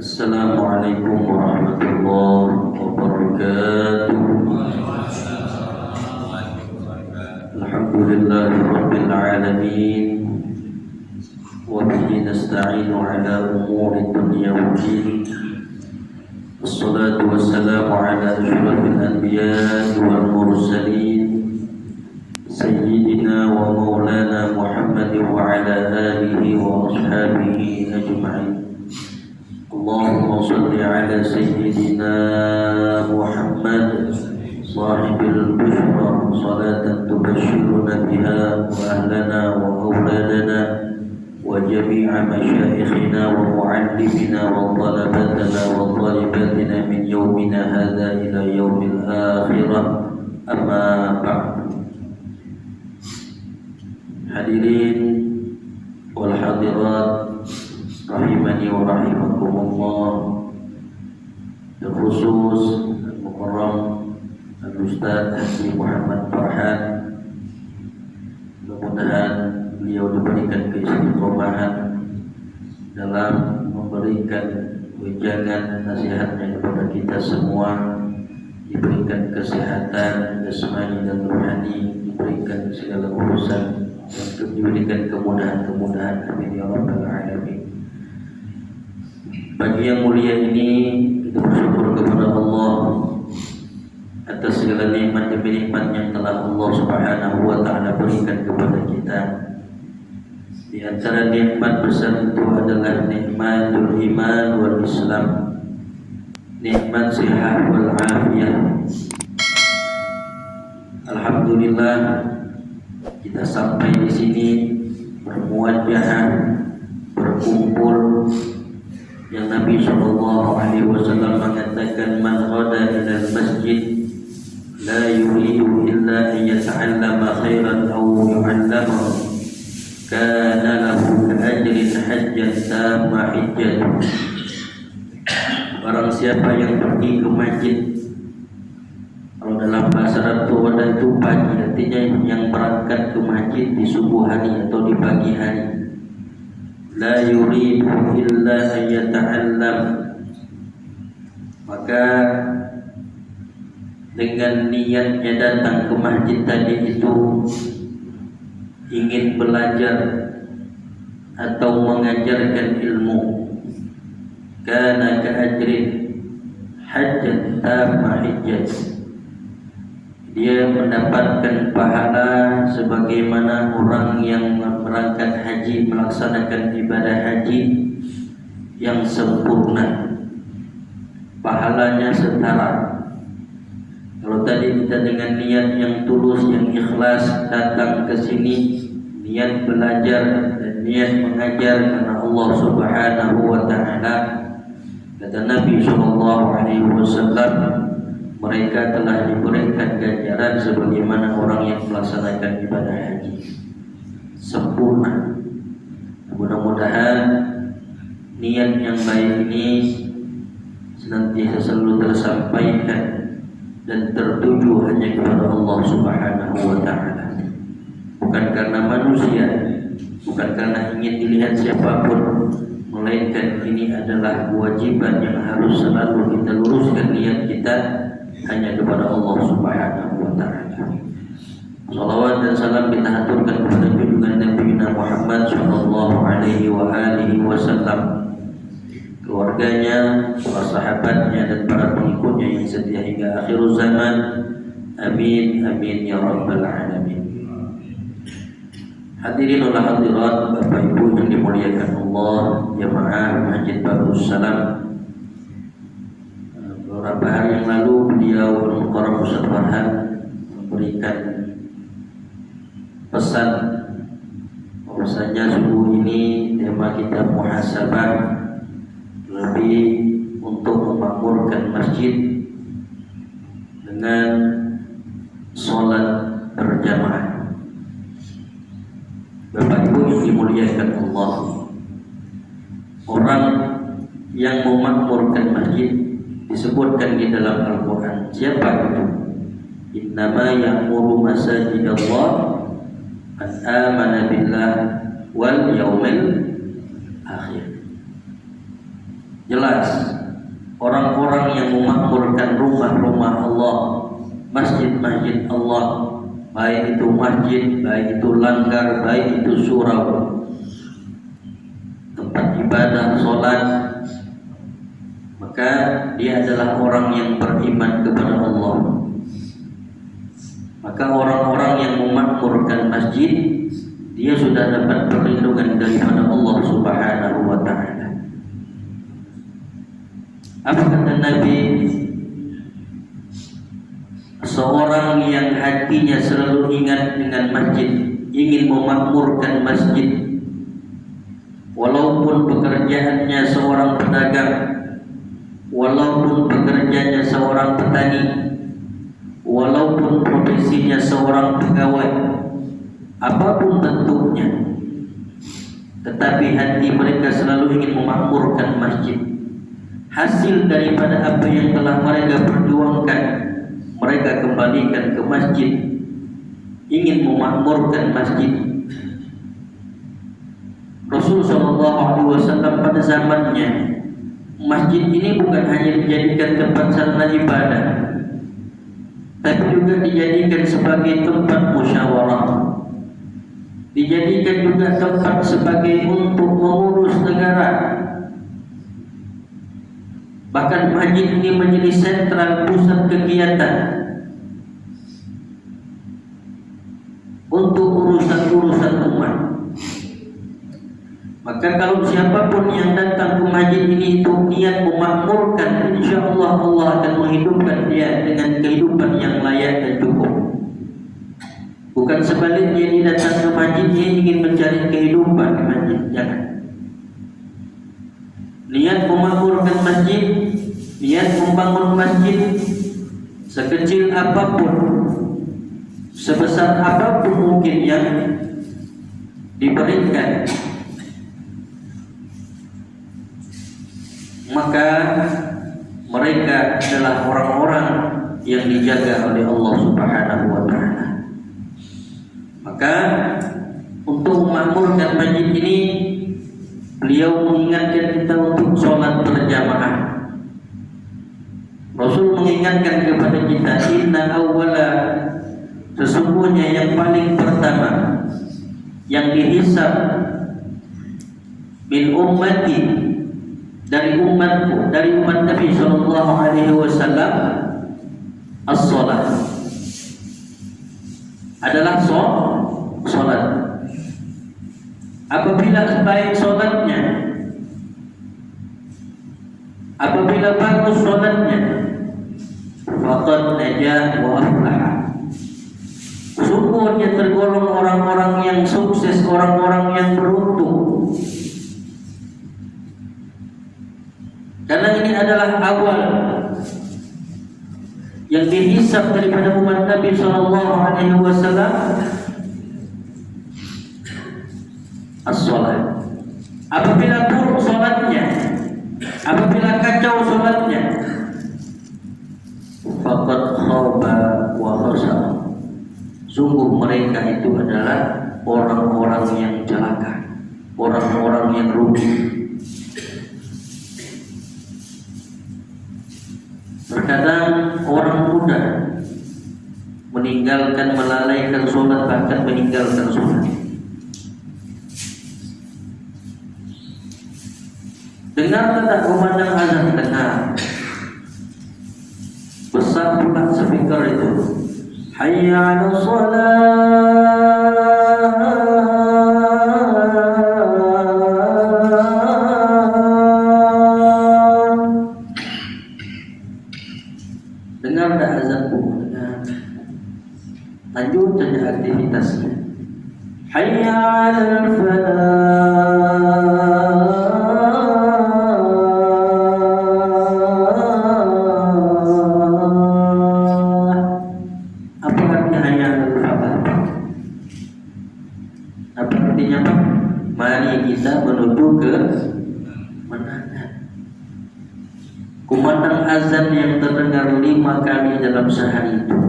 Assalamualaikum warahmatullahi wabarakatuh. Alhamdulillahi rabbil alamin. Wa bihi nasta'inu ala umuri dunya waddin. Wassalatu wassalamu ala asyrafil anbiya'i wal mursalin Sayyidina wa maulana Muhammad wa ala alihi wa ashabihi ajma'in. Allahumma salli ala Sayyidina Muhammad sahibil bushra salatan tubashshiruna biha wa ahlana wa awladana wa jami'a masyayikhina wa mu'allimina wa talabatana wa talibatina min yawmina hadha ila yawmil akhirah, amma ba'd. Hadirin wal hadirat rahimani wa rahimakumullah. Terkhusus Al-Mukarram Al-Ustaz Haji Muhammad Farhan, mudah-mudahan beliau diberikan keistiqomahan dalam memberikan wejangan nasihatnya kepada kita semua, diberikan kesehatan jasmani dan rohani, diberikan segala urusan dan diberikan kemudahan-kemudahan, amin ya rabbal alamin. Pagi yang mulia ini kita bersyukur kepada Allah atas segala nikmat demi nikmat yang telah Allah Subhanahu wa taala berikan kepada kita. Di antara nikmat besar itu adalah nikmatul iman wal Islam, nikmat sehat wal afiyah. Alhamdulillah kita sampai di sini bermuajahah, berkumpul. Yang Nabi SAW mengatakan, man ghada ila al-masjid la yuridu illa an yata'allama khairan aw yu'allamahu kana lahu ajrin hajjan tamma hijjatuh. Barang siapa yang pergi ke masjid, kalau dalam bahasa Arab itu wada itu pagi, artinya yang berangkat ke masjid di subuh hari atau di pagi hari. La yuridu illa an yata'allam, maka dengan niatnya datang ke masjid tadi itu ingin belajar atau mengajarkan ilmu, kana ka'ajrin hajjat tamma hijjat, dia mendapatkan pahala sebagaimana orang yang berangkat haji melaksanakan ibadah haji yang sempurna, pahalanya setara. Kalau tadi kita dengan niat yang tulus, yang ikhlas datang ke sini, niat belajar dan niat mengajar karena Allah Subhanahu wa taala, kata Nabi SAW, mereka telah diberikan ganjaran sebagaimana orang yang melaksanakan ibadah haji sempurna. Mudah-mudahan niat yang baik ini senantiasa selalu tersampaikan dan tertuju hanya kepada Allah Subhanahu wa taala, bukan karena manusia, bukan karena ingin dilihat siapapun, melainkan ini adalah kewajiban yang harus selalu kita luruskan niat kita hanya kepada Allah Subhanahu wa taala. Salawat dan salam kita haturkan kepada junjungan Nabi Muhammad sallallahu alaihi wa alihi wasallam, keluarganya, para sahabatnya dan para pengikutnya yang setia hingga akhir zaman. Amin amin ya rabbal alamin. Hadirin wal hadirat, Bapak Ibu yang dimuliakan Allah, jamaah Masjid Babus Salam. Beberapa hari yang lalu beliau Al-Mukarram Ustaz Farhan memberikan pesan bahwasanya subuh ini tema kita muhasabah, lebih untuk memakmurkan masjid dengan sholat berjamaah. Bapak Ibu yang dimuliakan Allah, orang yang memakmurkan masjid disebutkan di dalam Al-Quran. Siapa itu? Innama ya'muru masajidallah man amana billah wal yaumil akhir. Jelas orang-orang yang memakmurkan rumah-rumah Allah, masjid-masjid Allah, baik itu masjid, baik itu langgar, baik itu surau, tempat ibadah, sholat, maka dia adalah orang yang beriman kepada Allah. Maka orang-orang yang memakmurkan masjid, dia sudah dapat perlindungan daripada Allah Subhanahu wa ta'ala. Apa kata Nabi? Seorang yang hatinya selalu ingat dengan masjid, ingin memakmurkan masjid, walaupun pekerjaannya seorang pedagang, walaupun pekerjaannya seorang petani, walaupun profesinya seorang pegawai, apapun bentuknya, tetapi hati mereka selalu ingin memakmurkan masjid. Hasil daripada apa yang telah mereka perjuangkan, mereka kembalikan ke masjid, ingin memakmurkan masjid. Rasulullah SAW pada zamannya, masjid ini bukan hanya dijadikan tempat sarana ibadah, tapi juga dijadikan sebagai tempat musyawarah, dijadikan juga tempat sebagai untuk mengurus negara. Bahkan masjid ini menjadi sentral pusat kegiatan untuk urusan-urusan umat. Maka kalau siapapun yang datang ke masjid ini itu niat memakmurkan, insya-Allah Allah akan menghidupkan dia dengan kehidupan yang layak dan cukup. Bukan sebaliknya dia datang ke masjid dia ingin mencari kehidupan di masjid, jangan. Niat memakmurkan masjid, niat membangun masjid, sekecil apapun, sebesar apapun mungkin yang diberikan, maka mereka adalah orang-orang yang dijaga oleh Allah Subhanahu wa ta'ala. Maka untuk memakmurkan masjid ini, beliau mengingatkan kita untuk sholat berjamaah. Rasul mengingatkan kepada kita, inna awwala, sesungguhnya yang paling pertama yang dihisab min ummati, dari umatku, dari umat Nabi sallallahu alaihi wasallam, as-shalah, adalah sholat. Apabila baik sholatnya, apabila bagus sholatnya, faqad najah wa aflaha, sungguh dia tergolong orang-orang yang sukses, orang-orang yang beruntung. Karena ini adalah awal yang dihisab daripada umat Nabi sallallahu alaihi wasallam, as-shalat. Apabila buruk sholatnya, apabila kacau sholatnya, faqad khaba wa khasara, sungguh mereka itu adalah orang-orang yang celaka, orang-orang yang rugi. Terkadang orang muda meninggalkan, melalaikan sholat, bahkan meninggalkan sholat. Dengar tak kumandang azan, dengar. Besar pula speaker itu, hayya 'ala shalah. Dengar tak azan pun, dengar. Lanjut saja aktivitasnya. Hayya 'alal falah. Mari kita menuju ke menangan. Kumandang azan yang terdengar 5 kali dalam sehari itu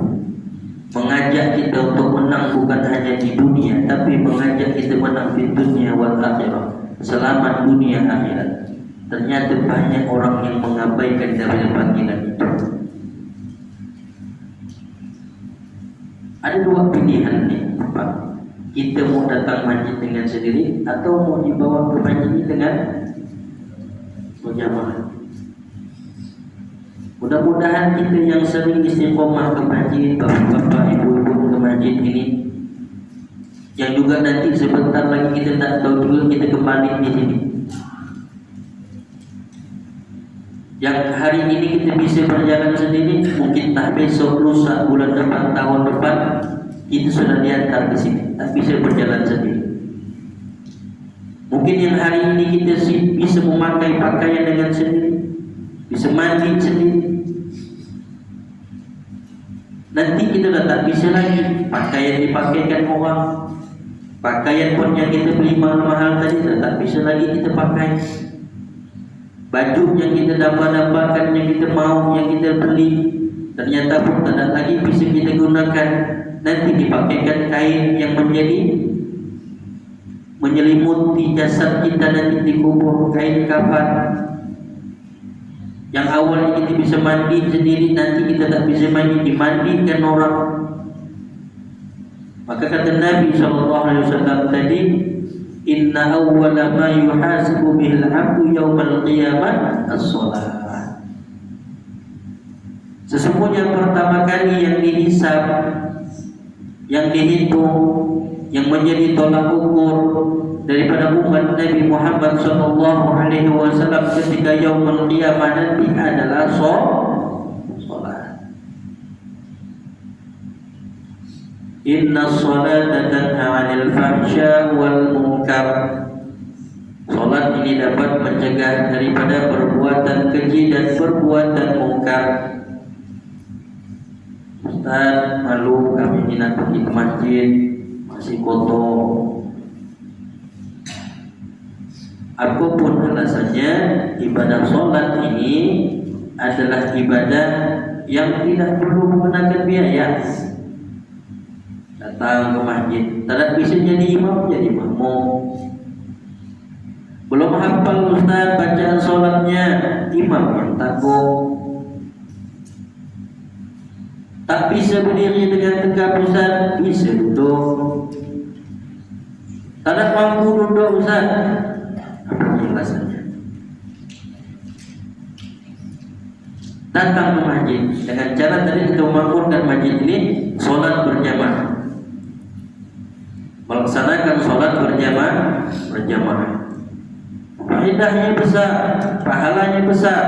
mengajak kita untuk menang, bukan hanya di dunia, tapi mengajak kita menang di dunia wal akhirah, selamat dunia akhirat. ternyata banyak orang yang mengabaikan dari panggilan itu. Ada dua pilihan nih, Pak. Kita mau datang masjid dengan sendiri atau mau dibawa ke masjid ini dengan berjamaah. Mudah-mudahan kita yang sering istiqomah ke masjid, bapak-bapak, ibu-ibu ke masjid ini, yang juga nanti sebentar lagi kita tak tahu juga kita kembali di sini. Yang hari ini kita bisa berjalan sendiri, mungkin tak besok, lusa, bulan depan, tahun depan kita sudah diantar ke sini, tak bisa berjalan sendiri. Mungkin yang hari ini kita bisa memakai pakaian dengan sendiri, bisa mandi sendiri. Nanti kita dah tak bisa lagi pakaian dipakaikan orang. Pakaian pun yang kita beli mahal-mahal tadi dah tak bisa lagi kita pakai. Baju yang kita dapat-dapatkan, yang kita mau, yang kita beli, ternyata pun tak lagi bisa kita gunakan. Nanti dipakaikan kain yang menyelimuti jasad kita nanti dikubur, kain kafan. Yang awalnya kita bisa mandi sendiri, nanti kita tak bisa mandi, dimandikan orang. Maka kata Nabi SAW tadi, inna awwala ma yuhasibu bihil abdu yawmal qiyamah as-salat. Sesungguhnya pertama kali yang dihisab, yang dihitung, yang menjadi tolak ukur daripada umat Nabi Muhammad SAW ketika yaumul qiyamah nanti adalah salat. Inna salata tanha 'anil fahsya wal munkar. Salat ini dapat mencegah daripada perbuatan keji dan perbuatan munkar. Ustaz, malu kami ini nak pergi ke masjid, masih kotor. Apapun alasannya, ibadah salat ini adalah ibadah yang tidak perlu menggunakan biaya. Datang ke masjid, tak bisa jadi imam, jadi makmum. Belum hafal Ustaz bacaan salatnya, imam yang tanggung. Tak bisa berdiri dengan tegak Ustaz, bisa duduk. Tak mampu duduk Ustaz, apa alasannya? Datang ke masjid dengan cara tadi kita memakmurkan masjid ini solat berjamaah. Melaksanakan solat berjamaah. Faedahnya besar, pahalanya besar.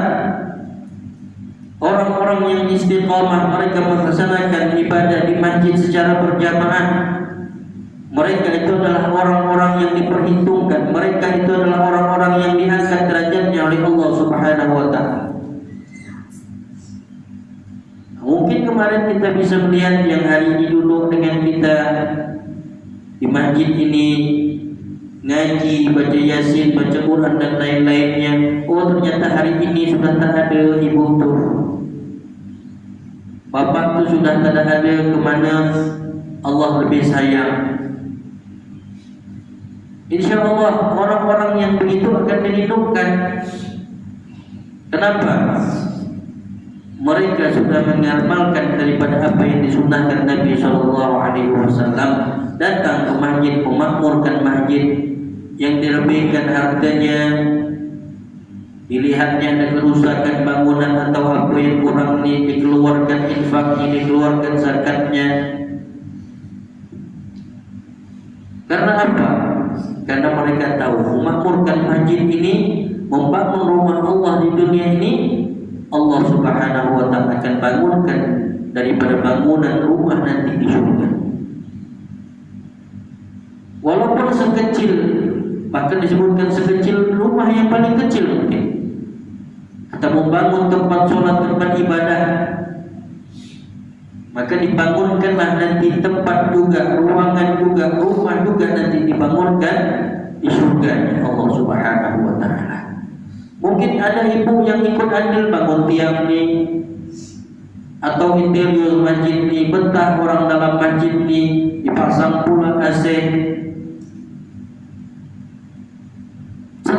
Orang-orang yang istiqomah, mereka melaksanakan ibadah di masjid secara berjamaah. Mereka itu adalah orang-orang yang diperhitungkan. Mereka itu adalah orang-orang yang diangkat derajatnya oleh Allah Subhanahu wa ta'ala. Mungkin kemarin kita bisa melihat yang hari ini duduk dengan kita di masjid ini, ngaji, baca yasin, baca Quran dan lain-lainnya. Oh, ternyata hari ini sudah tak ada ibu tu, bapak tu sudah tak ada, kemana Allah lebih sayang. InsyaAllah orang-orang yang begitu akan dihidupkan. Kenapa? Mereka sudah mengamalkan daripada apa yang disunnahkan Nabi SAW. Datang ke masjid, memakmurkan masjid yang diremehkan harganya, dilihatnya ada kerusakan bangunan atau apa yang kurang ini, dikeluarkan infaknya, dikeluarkan zakatnya. Karena apa? Karena mereka tahu memakmurkan masjid ini, membangun rumah Allah di dunia ini, Allah Subhanahu wa ta'ala akan bangunkan daripada bangunan rumah nanti di surga. Walaupun sekecil, bahkan disebutkan sekecil rumah yang paling kecil mungkin, atau membangun tempat sholat, tempat ibadah, maka dibangunkanlah nanti tempat juga, ruangan juga, rumah juga nanti dibangunkan di surga Allah Subhanahu wa ta'ala. Mungkin ada ibu yang ikut andil bangun tiang ni, atau interior masjid ni, betah orang dalam masjid ni, dipasang pula AC.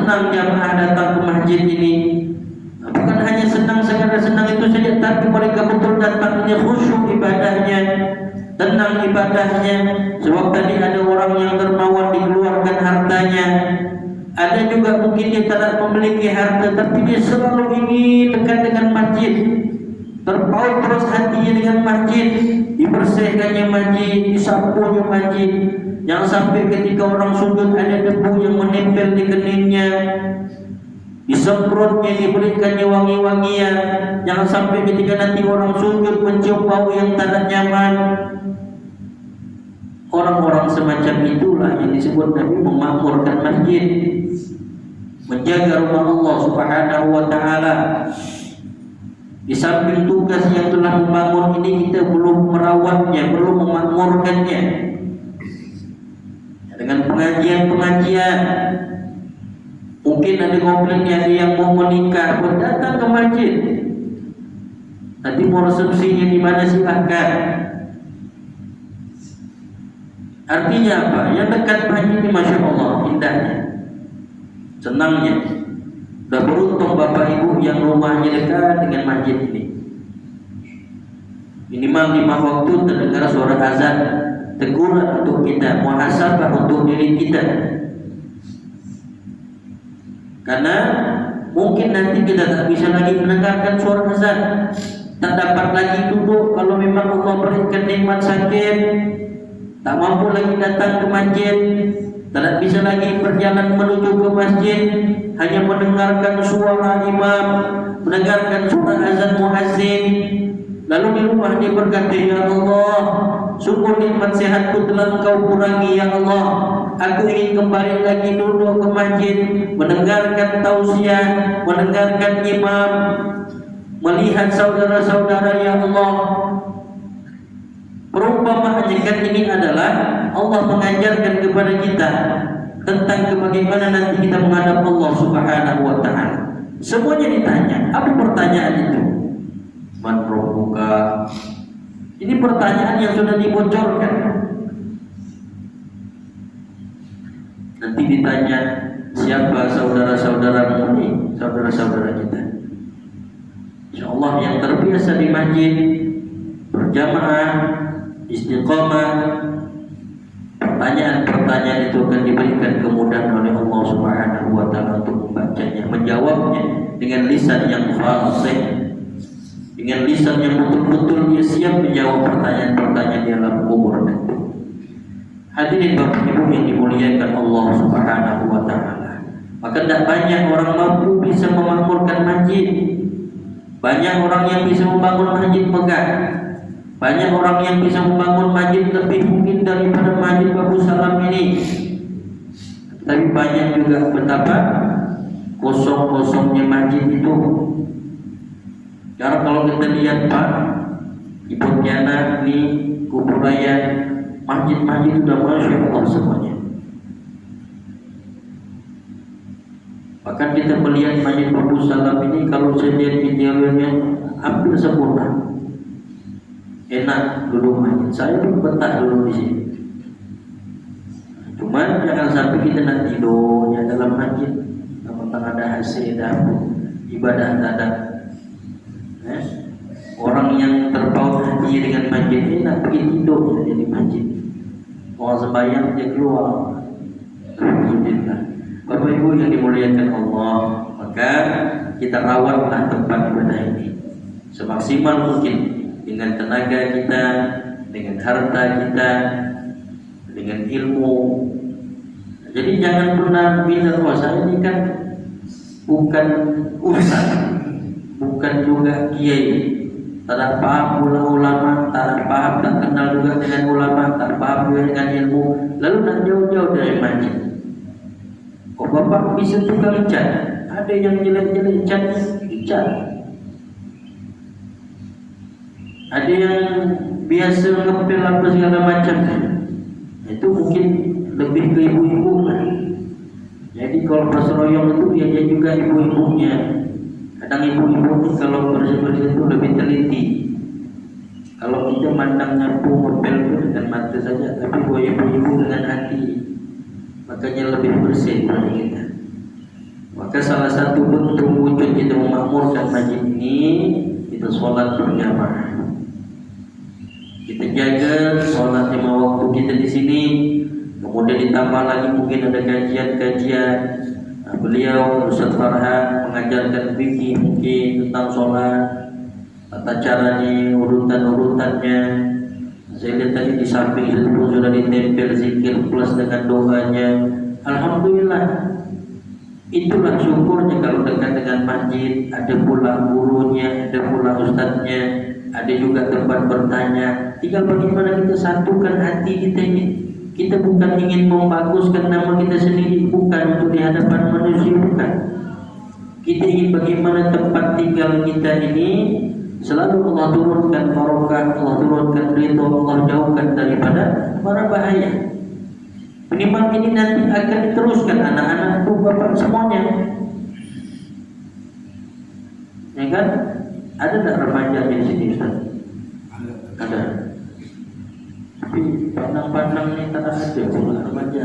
senang jamaah datang ke masjid ini. Bukan hanya senang sekadar senang itu saja, tapi mereka betul datangnya khusyuk ibadahnya, tenang ibadahnya. Sebab tadi ada orang yang dermawan dikeluarkan hartanya. Ada juga mungkin dia tidak memiliki harta, tapi dia selalu ingin dekat dengan masjid, terpaut terus hatinya dengan masjid, dibersihkannya masjid, disapunya masjid. Jangan sampai ketika orang sujud ada debu yang menempel di keningnya, disemprotnya, diberikannya wangi-wangian. Jangan sampai ketika nanti orang sujud mencium bau yang tidak nyaman. Orang-orang semacam itulah yang disebut Nabi memakmurkan masjid, menjaga rumah Allah Subhanahu wa ta'ala. Di samping tugas yang telah membangun ini, kita belum merawatnya, belum memakmurkannya dengan pengajian-pengajian. Mungkin ada komplainnya, ada yang mau menikah pun datang ke masjid. Nanti mau resepsinya di mana silahkan. Artinya apa? Yang dekat masjid ini Masya Allah indahnya, senangnya. Sudah beruntung bapak ibu yang rumahnya dekat dengan masjid ini. Minimal 5 waktu terdengar suara azan, teguran untuk kita, muhasabah untuk diri kita. Karena mungkin nanti kita tak bisa lagi mendengarkan suara azan, tak dapat lagi duduk kalau memang Allah berikan nikmat sakit, tak mampu lagi datang ke masjid, tidak bisa lagi berjalan menuju ke masjid, hanya mendengarkan suara imam, mendengarkan suara azan muazzin. Lalu di rumah dia berkata, ya Allah, sungguh nikmat sehatku telah Engkau kurangi, ya Allah. Aku ingin kembali lagi duduk ke masjid, mendengarkan tausiah, mendengarkan imam, melihat saudara-saudara, ya Allah. Perumpamaan kan ini adalah Allah mengajarkan kepada kita tentang bagaimana nanti kita menghadap Allah Subhanahu wa ta'ala. Semuanya ditanya. Apa pertanyaan itu? Man rabbuka? Ini pertanyaan yang sudah dibocorkan. Nanti ditanya, siapa saudara-saudaramu ini? Saudara-saudara kita. InsyaAllah yang terbiasa di masjid, berjamaah, istiqamah, pertanyaan-pertanyaan itu akan diberikan kemudahan oleh Allah Subhanahu wa ta'ala untuk membacanya, menjawabnya dengan lisan yang fasih, dengan lisan yang betul-betul dia siap menjawab pertanyaan-pertanyaan di alam kubur nanti. Hadirin Bapak Ibu yang dimuliakan Allah Subhanahu wa ta'ala, maka tidak banyak orang mampu bisa memakmurkan masjid. Banyak orang yang bisa membangun masjid megah, banyak orang yang bisa membangun masjid lebih mungkin daripada masjid Abu Salam ini. Tapi banyak juga betapa kosong-kosongnya masjid itu. Karena kalau kita lihat Pak, di Pontianak ini, Kuburaya, masjid-masjid sudah Masya Allah semuanya. Bahkan kita melihat masjid Abu Salam ini, kalau saya lihat interiornya hampir sempurna. Enak duduk masjid. Saya pun betah dulu di sini. Cuman jangan sampai kita nak tidurnya dalam masjid, tentang ada hasil dapur ibadah dadak. Orang yang terpaut hati dengan masjid ini nak pergi tidur di masjid. Orang sembahyang dia keluar. Alhamdulillah. Bapak Ibu yang dimuliakan Allah, maka kita rawatlah tempat ibadah ini semaksimal mungkin, dengan tenaga kita, dengan harta kita, dengan ilmu. Jadi jangan pernah bilang, oh saya ini kan bukan ustaz, bukan juga kiai, tak paham pula ulama, tak paham, tak kenal juga dengan ulama, tak paham juga dengan ilmu, lalu nak jauh-jauh dari masjid. Kok bapak bisa tukang cat? Ada yang jelek-jelek cat, ada yang biasa ngepel apa segala macam. Itu mungkin lebih ke ibu-ibu lah. Jadi kalau pas royong itu dia juga ibu-ibunya. Kadang ibu-ibu kalau bersih-bersih itu lebih teliti. Kalau kita mandang nyapu ngepel itu dengan mata saja, tapi ibu-ibu dengan hati, makanya lebih bersih dari kita. Maka salah satu bentuk wujud kita memakmurkan masjid ini, kita sholat berjamaah. Kita jaga sholat 5 waktu kita di sini. Kemudian ditambah lagi mungkin ada kajian-kajian. Beliau Ustaz Farhan mengajarkan fikih mungkin tentang sholat, tata caranya, urutan-urutannya. Saya lihat tadi di samping itu pun sudah ditempel zikir plus dengan doanya. Alhamdulillah. Itulah syukurnya kalau dekat dengan masjid. Ada pula gurunya, ada pula ustadznya, ada juga tempat bertanya. Tinggal bagaimana kita satukan hati kita ini. Kita bukan ingin membaguskan nama kita sendiri, bukan untuk di hadapan manusia, bukan. Kita ingin bagaimana tempat tinggal kita ini selalu Allah turunkan barokah, Allah turunkan ridho, Allah jauhkan daripada mara bahaya. Minimal ini nanti akan diteruskan anak-anak, ibu, bapak semuanya. Ya kan? Ada tak remaja di sini, Ustaz? Ada. Tapi pandang-pandang ini tak ada pula remaja.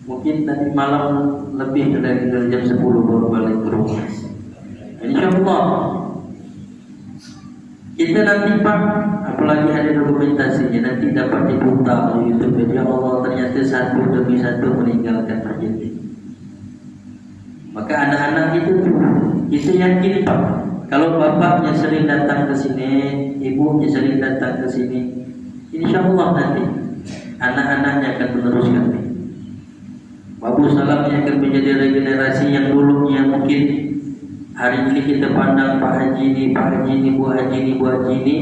Mungkin tadi malam lebih dari jam 10 baru balik ke rumah. InsyaAllah kita nanti Pak, apalagi ada dokumentasinya, nanti dapat diputar di YouTube. Ya Allah, ternyata satu demi satu meninggalkan masjid ini. Maka anak-anak itu kita yakin Pak, kalau bapaknya sering datang ke sini, ibunya sering datang ke sini, InsyaAllah nanti anak-anaknya akan meneruskan. Babu Salamnya akan menjadi regenerasi yang dulunya mungkin hari ini kita pandang Pak Haji ini, Pak Haji ini, Bu Haji ini, Bu Haji ini,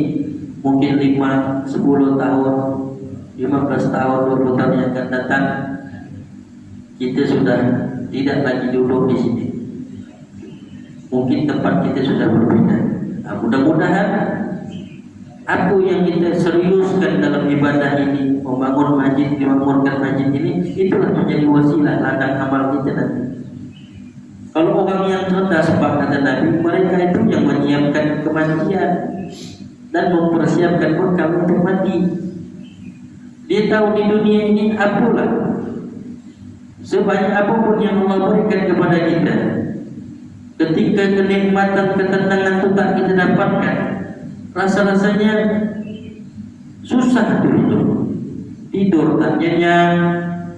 mungkin 5, 10 tahun, 15 tahun, 20 tahun yang akan datang, kita sudah tidak lagi duduk di sini. Mungkin tempat kita sudah berbeda. Nah, mudah-mudahan apa yang kita seriuskan dalam ibadah ini, membangun masjid, memakmurkan masjid ini, itulah menjadi wasilah ladang amal kita nanti. Kalau orang yang cerdas, Pak, kata Nabi, mereka itu yang menyiapkan kematian dan mempersiapkan bekal untuk mati. Dia tahu di dunia ini apalah, sebanyak apapun yang Allah berikan kepada kita, ketika kenikmatan, ketenangan itu tak kita dapatkan, rasa-rasanya susah itu hidup. Tidur tak nyenyak,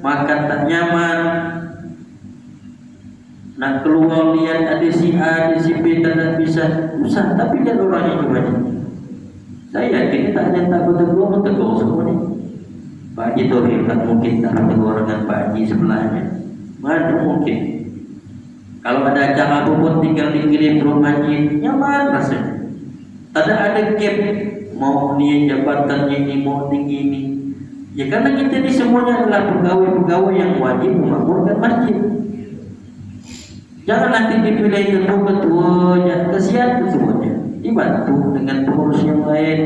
makan tak nyaman. Nak keluar lihat ada si A, ada si B, tak bisa, susah. Tapi lihat orang yang banyak. Saya yakin tak hanya tak bertegur semua ni. Pak Haji Tohir tak mungkin tak bertegur dengan Pak Haji sebelahnya. Mana mungkin. Kalau ada acara apapun tinggal dikirim ke rumah Haji, nyaman rasanya. Tak ada gap, mau ni jabatannya ini, mau tinggi ini. Ya karena kita ni semuanya adalah pegawai-pegawai yang wajib memakmurkan masjid. Jangan nanti dipilih ketua-ketuanya, kesian ketuanya, dibantu dengan pengurus yang lain.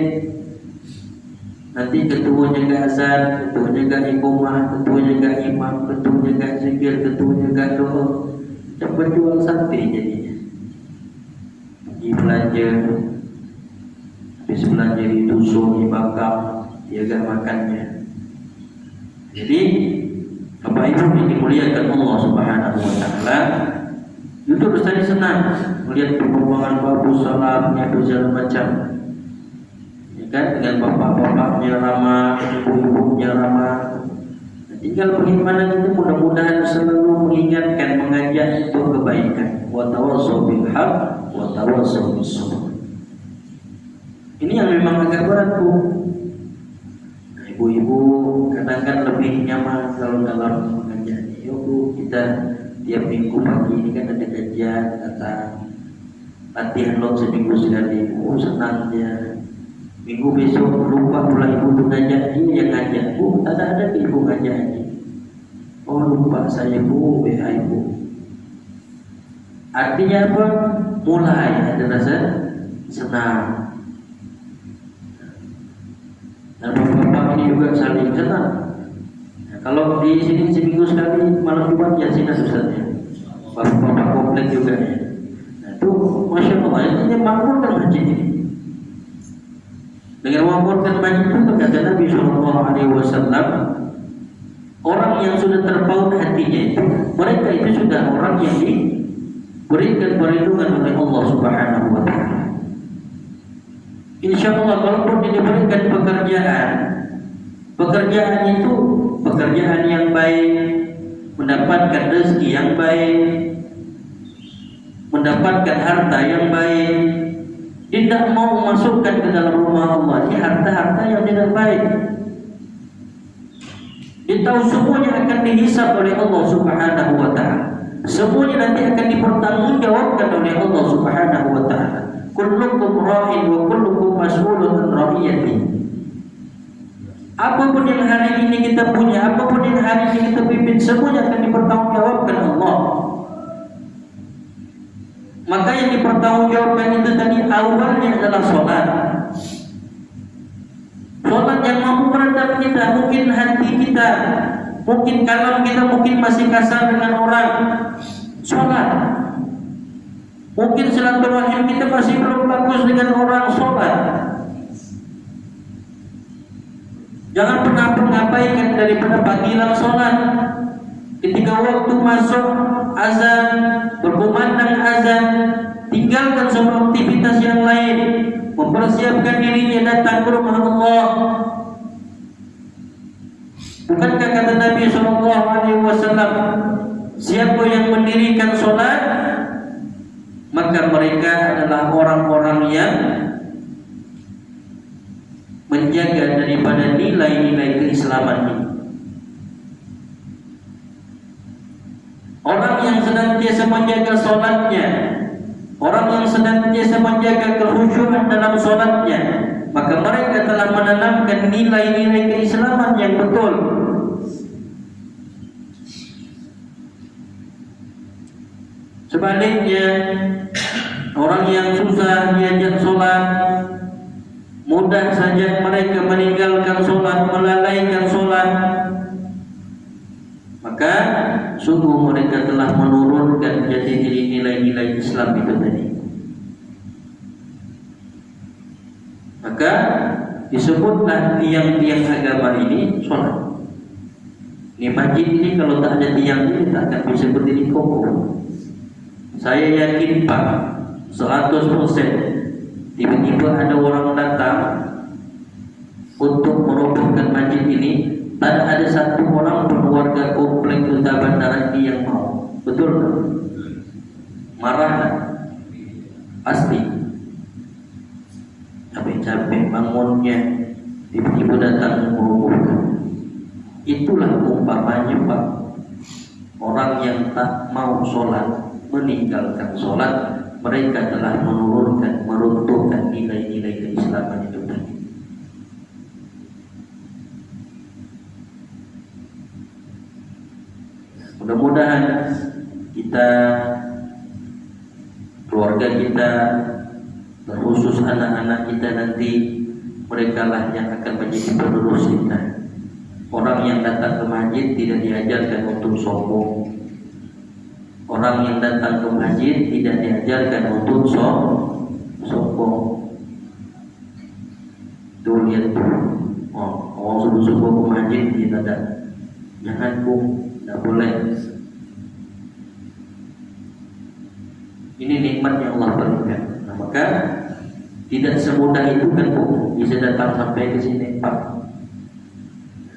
Nanti ketuanya gak azan, ketuanya gak iqamah, ketuanya gak imam, ketuanya gak zikir, ketuanya gak doa. Macam berjual sate jadinya. Pergi belanja, habis belanja ditusuk, dibakar, dia gak makannya. Jadi Bapak Ibu yang dimuliakan Allah Subhanahu wa taala, itu tadi senang melihat perkembangan Babu Salamnya berjalan macam, ya kan, dengan bapak-bapaknya ramah, ibu-ibunya ramah. Tinggal bagaimana kita mudah-mudahan selalu mengingatkan, mengajak itu kebaikan. Wa tawassaw bil haq wa tawassaw bis sabr. Ini yang memang agak berat, Bu. Ibu-ibu kadang-kadang lebih nyaman kalau dalam mengajak. Yuk Bu, kita tiap minggu pagi ini kan ada kajian, datang latihan lot seminggu sekali. Oh senang dia. Minggu besok lupa pula ibu ngajak, dia yang ngajak. Bu, tak ada ibu ngajak ini. Oh lupa saya Bu, WA ibu. Artinya apa? Mulai ada rasa senang. Dan bapak-bapak ini juga saling senang. Kalau di sini seminggu sekali malam Jumat yasinan Ustaznya. Bapak-bapak komplek juga ya. Nah, itu Masya Allah, ini makmurkan masjid ini. Dengan makmurkan masjid itu berkata Nabi SAW, orang yang sudah terpaut hatinya itu, mereka itu sudah orang yang diberikan perlindungan oleh Allah Subhanahu wa taala. Insyaallah kalaupun diberikan pekerjaan itu pekerjaan yang baik, mendapatkan rezeki yang baik, mendapatkan harta yang baik, tidak mau memasukkan ke dalam rumah Allah ini harta-harta yang tidak baik. Dia tahu semuanya akan dihisab oleh Allah Subhanahu wa taala. Semuanya nanti akan dipertanggungjawabkan oleh Allah Subhanahu wa taala. Kullukum ra'in wa kullukum mas'ulun an ra'iyatihi. Apapun yang hari ini kita punya, apapun yang hari ini kita pimpin, semuanya akan dipertanggungjawabkan Allah. Maka yang dipertanggungjawabkan itu tadi awalnya adalah sholat. Sholat yang mampu meredam kita, mungkin hati kita, mungkin kalam kita mungkin masih kasar dengan orang. Sholat. Mungkin silaturahim kita masih belum bagus dengan orang. Sholat. Jangan pernah mengabaikan daripada panggilan sholat. Ketika waktu masuk azan, berkumandang azan, tinggalkan semua aktivitas yang lain, mempersiapkan dirinya datang ke rumah Allah. Bukankah kata Nabi SAW, siapa yang mendirikan sholat, maka mereka adalah orang-orang yang menjaga daripada nilai-nilai keislaman ini. Orang yang senantiasa menjaga sholatnya, orang yang senantiasa menjaga kekhusyuan dalam sholatnya, maka mereka telah menanamkan nilai-nilai keislaman yang betul. Sebaliknya, orang yang susah diajak sholat, mudah saja mereka meninggalkan sholat, melalaikan sholat, maka sungguh mereka telah menurunkan jati diri nilai-nilai Islam itu tadi. Maka disebutlah tiang-tiang agama ini sholat. Ini masjid ini kalau tak ada tiang ini tak akan bisa berdiri kokoh. Saya yakin Pak 100% tiba-tiba ada orang datang untuk merobohkan masjid ini, tak ada satu orang pun warga komplek Duta Bandara ini yang mau. Betul tak? Marah tak? Pasti. Capek-capek bangunnya, tiba-tiba datang merobohkan. Itulah umpamanya Pak, orang yang tak mau sholat, meninggalkan sholat, mereka telah menurunkan, meruntuhkan nilai-nilai keislaman itu tadi. Mudah-mudahan kita, keluarga kita, terkhusus anak-anak kita nanti, mereka lah yang akan menjadi penerus kita. Orang yang datang ke masjid tidak diajarkan untuk sombong. Orang yang datang ke masjid tidak diajarkan untuk sombong. Tuh lihat tuh, orang subuh-subuh ke masjid tidak ada. Jangan tidak boleh. Ini nikmat yang Allah berikan. Nah, maka tidak semudah itu kan Bu, bisa datang sampai ke sini Pak.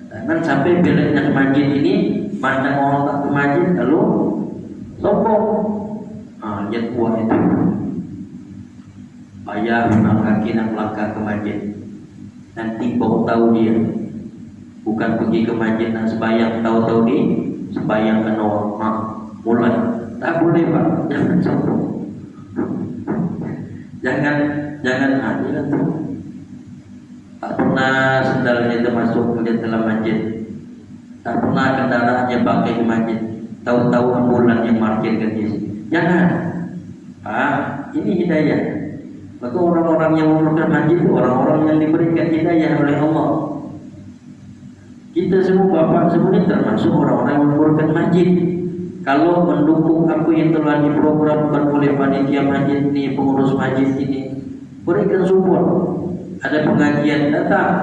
Jangan sampai belaknya masjid ini mandang orang tak ke masjid lalu sombong. Lihat buah itu. Ayah memang kaki nak melangkah ke masjid. Nanti baru tahu dia. Bukan pergi ke masjid nak sembahyang, tahu-tahu di sembahyang ke orang. Mulai. Tak boleh Pak. Jangan sombong. Jangan tuh. Tak pernah sendalnya itu masuk ke dalam masjid. Tak pernah kendaraannya pakai ke masjid. Tahu-tahu ambulan yang parkir ke sini. Jangan. Ini hidayah. Maka orang-orang yang memerlukan masjid itu orang-orang yang diberikan hidayah oleh Allah. Kita semua bapak semuanya termasuk orang-orang yang memerlukan masjid. Kalau mendukung apa yang telah diprogramkan oleh panitia masjid ini, pengurus masjid ini, berikan support. Ada pengajian datang.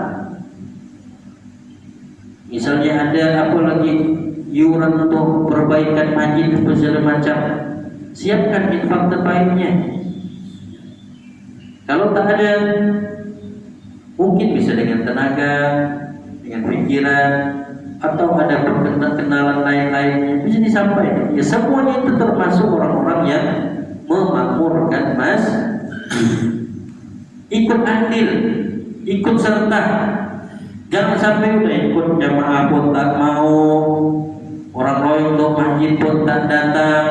Misalnya ada apa lagi iuran untuk perbaikan masjid dan segala macam, siapkan infak terbaiknya. Kalau tak ada, mungkin bisa dengan tenaga, dengan pikiran, atau ada perkenalan lain-lainnya bisa disampaikan. Ya semuanya itu termasuk orang-orang yang memakmurkan masjid. Ikut andil, ikut serta. Jangan sampai udah ikut jamaah pun tak mau, orang roy untuk masjid pun tak datang.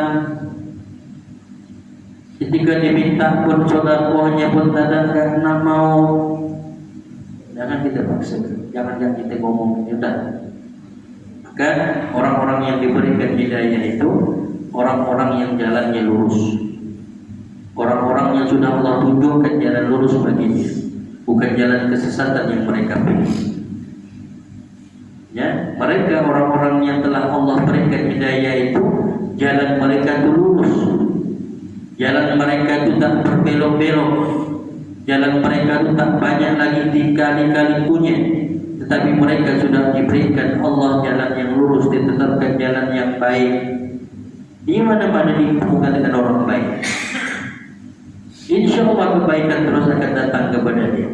Ketika diminta pun sodakohnya pun tak datang, tak mau. Jangan kita paksa, jangan kita ngomong udah. Maka orang-orang yang diberikan hidayah itu orang-orang yang jalannya lurus, orang-orang yang sudah Allah tunjukkan jalan lurus baginya, bukan jalan kesesatan yang mereka pilih. Ya, mereka orang-orang yang telah Allah berikan hidayah itu jalan mereka itu lurus, jalan mereka itu tak berbelok-belok, jalan mereka itu tak banyak lagi dikali-kalikunya, tetapi mereka sudah diberikan Allah jalan yang lurus, ditetapkan jalan yang baik. Di mana-mana dihubungkan dengan orang baik, insya Allah kebaikan terus akan datang kepada dia.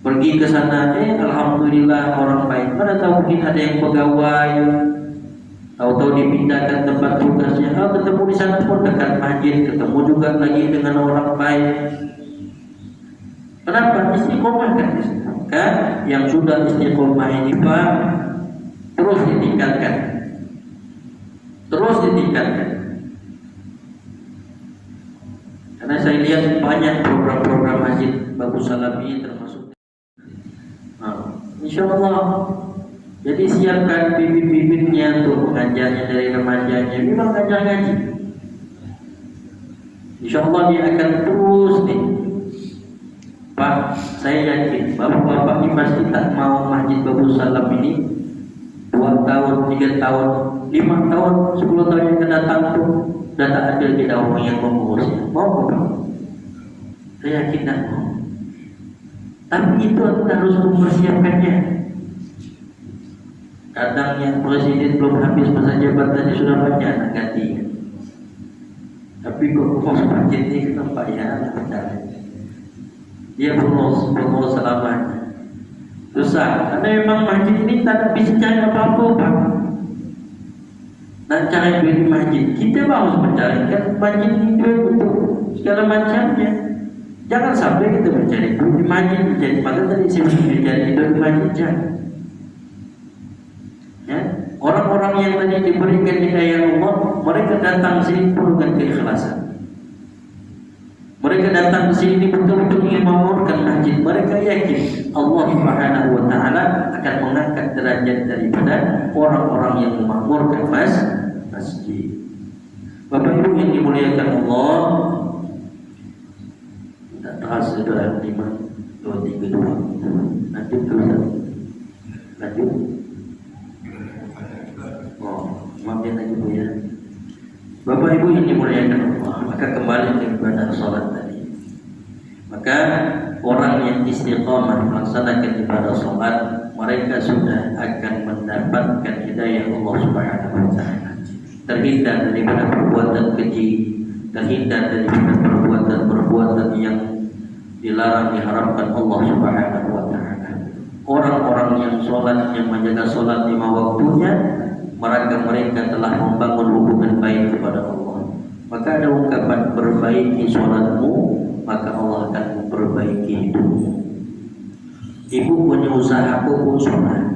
Pergi ke sana, alhamdulillah orang baik. Mana tahu mungkin ada yang pegawai, tahu-tahu dipindahkan tempat tugasnya, ketemu di sana pun dekat masjid, ketemu juga lagi dengan orang baik. Kenapa? Istiqomah kan? Kan yang sudah istiqomah ini Pak, terus ditingkatkan, terus ditingkatkan. Karena saya lihat banyak program-program masjid Bagus Salafi termasuk. Insya Allah. Jadi siapkan bibit-bibitnya untuk mengajarnya dari remajanya. Memang ngajar ngaji. Insya Allah dia akan terus nih. Pak, saya yakin bapak-bapak ini pasti tak mau masjid Bagus Salam ini 2 tahun, 3 tahun, 5 tahun, 10 tahun yang akan datang tuh dan tak ada kita orang yang mengurusnya. Mau Pak? Saya yakin tak mau. Tapi itu kita harus mempersiapkannya. Kadang yang presiden belum habis masa jabatannya sudah banyak nak ganti. Tapi kok ngomong masjid ini kenapa ya? Dia belum selamanya. Susah. Karena memang masjid ini tak bisa cari apa-apa Pak. Dan cari duit masjid, kita harus mencarikan masjid ini duit untuk segala macamnya. Jangan sampai kita mencari duit di masjid, maka tadi saya mencari duit di masjid. Ya, orang-orang yang tadi diberikan hidayah Allah, mereka datang sini penuh dengan keikhlasan. Mereka datang ke sini betul-betul ingin memakmurkan masjid. Mereka yakin Allah Subhanahu wa taala akan mengangkat derajat daripada orang-orang yang memakmurkan masjid. Bapak Ibu yang dimuliakan Allah, tak terasa sudah 5, 2, 3, 2. Lanjut terus. Lanjut. Maafkan lagi Bu ya. Bapak Ibu yang dimuliakan Allah, maka kembali kepada salat tadi. Maka orang yang istiqamah melaksanakan ibadah salat, mereka sudah akan mendapatkan hidayah Allah Subhanahu wa taala. Terhindar daripada perbuatan keji, terhindar daripada perbuatan yang dilarang diharamkan Allah Subhanahu wa taala. Orang-orang yang salat, yang menjaga salat 5 waktunya, mereka telah membangun hubungan baik kepada Allah. Maka ada ungkapan perbaiki sholatmu, maka Allah akan memperbaiki hidupmu. Ibu punya usaha pupuk sholat,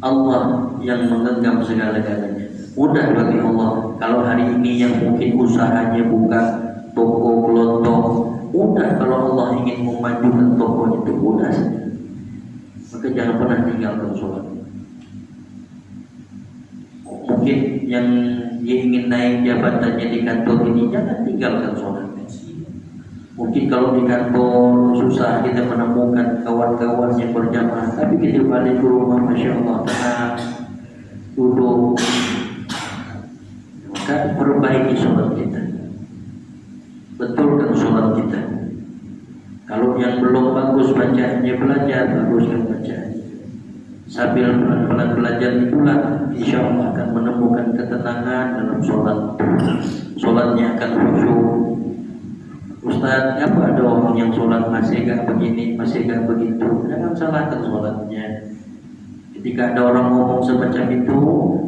Allah yang menggenggam segala-galanya. Mudah bagi Allah. Kalau hari ini yang mungkin usahanya buka toko kelontong, mudah. Kalau Allah ingin memajukan toko itu, mudah saja. Maka jangan pernah tinggalkan sholat. Mungkin yang dia ingin naik jabatannya di kantor ini, jangan tinggalkan sholat. Mungkin kalau di kantor susah kita menemukan kawan-kawan yang berjamaah, tapi kita balik ke rumah, Masya Allah, tenang, duduk. Maka perbaiki sholat kita, betulkan sholat kita. Kalau yang belum bagus bacaannya, belajar baguskan bacaannya. Sambil pelan-pelan belajar itulah insya Allah akan menemukan ketenangan dalam sholat. Sholatnya akan khusyuk. Ustaz, apa ada orang yang sholat masih gak begini, masih gak begitu? Jangan salahkan sholatnya. Ketika ada orang ngomong semacam itu,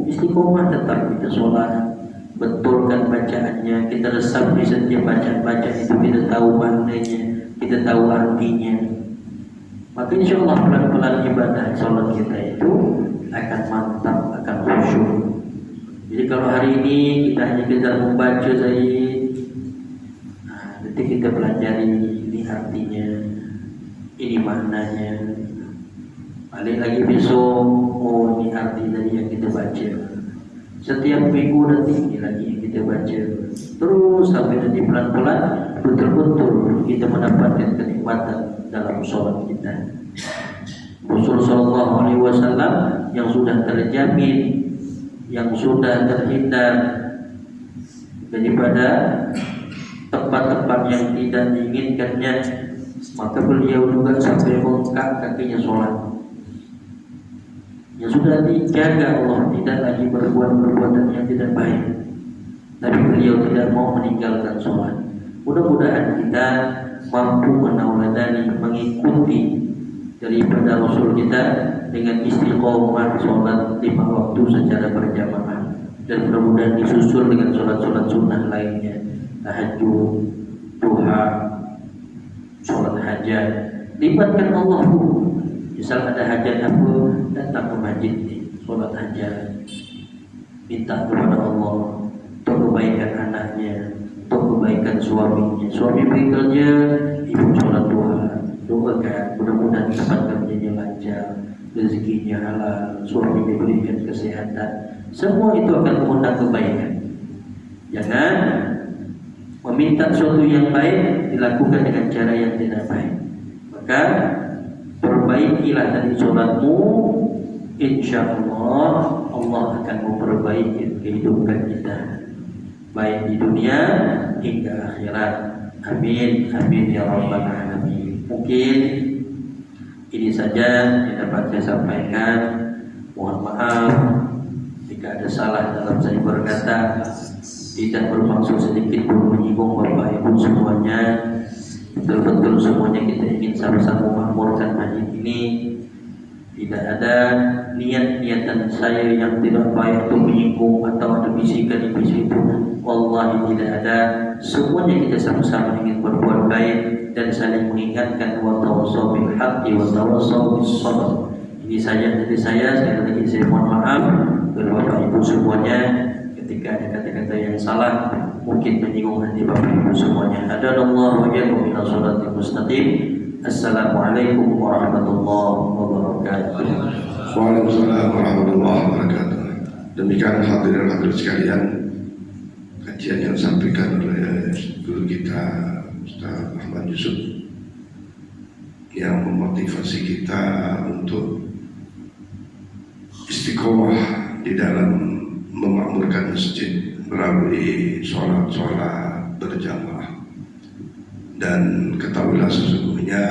istiqomah tetap kita sholat, betulkan bacaannya, kita resap di setiap bacaan itu, kita tahu maknanya, kita tahu artinya. Maka insya Allah pelan-pelan ibadah sholat kita itu akan mantap, akan khusyuk. Jadi kalau hari ini kita hanya kejar membaca saja, nanti kita pelajari ini artinya, ini maknanya. Balik lagi besok, oh ini arti dari yang kita baca. Setiap minggu nanti ini lagi yang kita baca. Terus sampai nanti pelan-pelan betul-betul kita mendapatkan kenikmatan dalam sholat kita. Rasulullah SAW yang sudah terjamin, yang sudah terhindar daripada tempat-tempat yang tidak diinginkannya, maka beliau juga sampai mengangkat kakinya sholat. Yang sudah dijaga Allah, tidak lagi berbuat perbuatan yang tidak baik, tapi beliau tidak mau meninggalkan sholat. Mudah-mudahan kita mampu menauladani, mengikuti daripada Rasul kita dengan istiqomah sholat 5 waktu secara berjamaah, dan mudah-mudahan disusul dengan sholat-sholat sunnah lainnya, tahajud, duha, sholat hajat. Libatkan Allah bu. Misal ada hajat apa, datang ke masjid nih, sholat hajat, minta kepada Allah untuk kebaikan anaknya, untuk kebaikan suaminya. Suami bekerja, ibu sholat duha, doakan mudah-mudahan dapat kerjanya lancar, rezekinya halal, suami diberikan kesehatan. Semua itu akan mengundang kebaikan. Jangan meminta sesuatu yang baik dilakukan dengan cara yang tidak baik. Maka perbaikilah dari sholatmu, insya Allah Allah akan memperbaiki kehidupan kita, baik di dunia hingga akhirat. Amin, amin ya rabbal alamin. Mungkin ini saja yang dapat saya sampaikan. Mohon maaf jika ada salah dalam saya berkata, tidak bermaksud sedikit pun menyinggung Bapak Ibu semuanya. Betul-betul semuanya kita ingin sama-sama memakmurkan masjid ini. Tidak ada niat-niatan saya yang tidak baik untuk menyinggung atau ada bisikan di situ. Wallahi tidak ada. Semuanya kita sama-sama ingin berbuat baik dan saling mengingatkan, wa tawassaw bil haqqi wa tawassaw bis sabr. Ini saja dari saya. Sekali lagi saya mohon maaf kepada Bapak Ibu semuanya ketika ada kata-kata yang salah, mungkin menyinggung hati Bapak Ibu semuanya. Hadanallahu wa iyyakum ila shiratal mustaqim. Assalamualaikum warahmatullahi wabarakatuh. Waalaikumsalam warahmatullahi wabarakatuh. Demikian hadirin hadirat sekalian, kajian yang disampaikan oleh guru kita Ustaz Ahmad Yusuf yang memotivasi kita untuk istiqomah di dalam memakmurkan masjid melalui sholat-sholat berjamaah. Dan ketahuilah sesungguhnya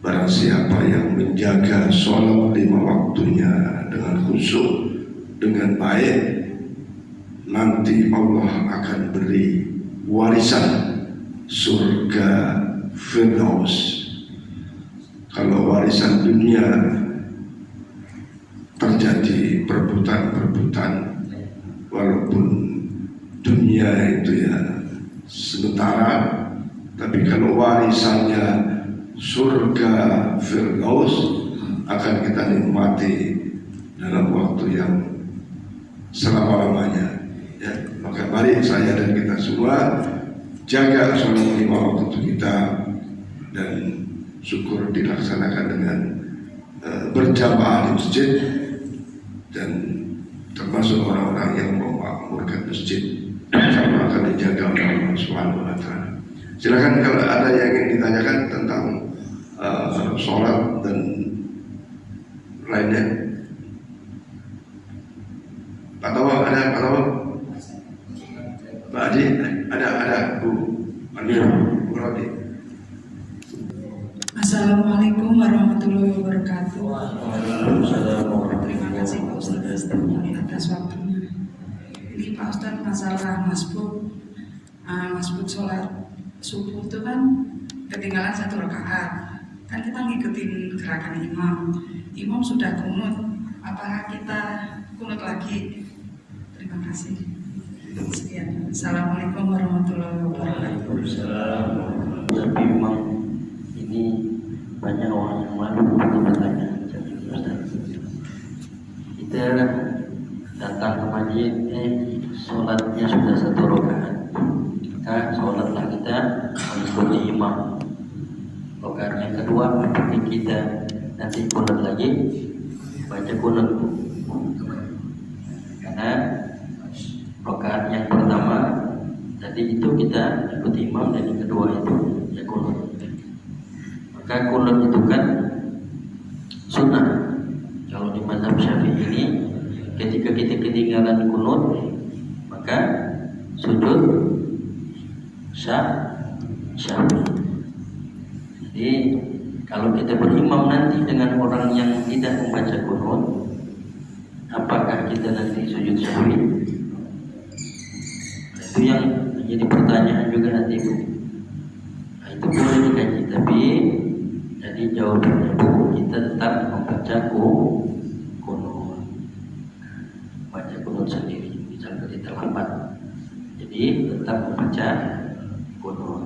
barang siapa yang menjaga sholat 5 waktunya dengan khusyuk, dengan baik, nanti Allah akan beri warisan surga Firdaus. Kalau warisan dunia terjadi perebutan, walaupun dunia itu ya sementara, tapi kalau warisannya surga Firdaus akan kita nikmati dalam waktu yang selama-lamanya. Ya, maka mari saya dan kita semua jaga sholat 5 waktu kita, dan syukur dilaksanakan dengan berjamaah di masjid, dan termasuk orang-orang yang memakmurkan masjid sama akan dijaga oleh Allah Subhanahu wa taala. Silakan kalau ada yang ingin ditanyakan tentang sholat dan lainnya. Pak Tawal, ada Pak Tawal? Pak Adi, ada Bu Adi, Bu Rodi. Assalamualaikum warahmatullahi wabarakatuh. Waalaikumsalam Terima kasih Pak Ustadz atas waktunya. Ini Pak Ustadz masalah masbuk sholat subuh itu kan ketinggalan 1 rakaat. Kan kita ngikutin gerakan imam sudah kunut, apakah kita kunut lagi? Terima kasih. Sekian. Assalamualaikum warahmatullahi wabarakatuh. Tapi memang ini banyak orang yang malu untuk bertanya. Kita datang ke masjid, sholatnya sudah 1 rakaat. Maka sholatlah kita mengikuti imam. Rakaat yang kedua, kita nanti kunut lagi, baca kunut. Karena rakaat yang pertama tadi itu kita ikuti imam, dan yang kedua itu ya kunut. Maka kunut itu kan sunnah. Kalau di mazhab Syafi'i ini, ketika kita ketinggalan kunut, maka sujud syahwi. Jadi kalau kita berimam nanti dengan orang yang tidak membaca kunut, apakah kita nanti sujud syahwi? Itu yang menjadi pertanyaan juga nanti, Bu. Nah, itu boleh dikaji, tapi jadi jawabannya, Bu, kita tetap membaca kunut. Baca kunut sendiri, misalnya kita terlambat. Jadi tetap membaca kunut.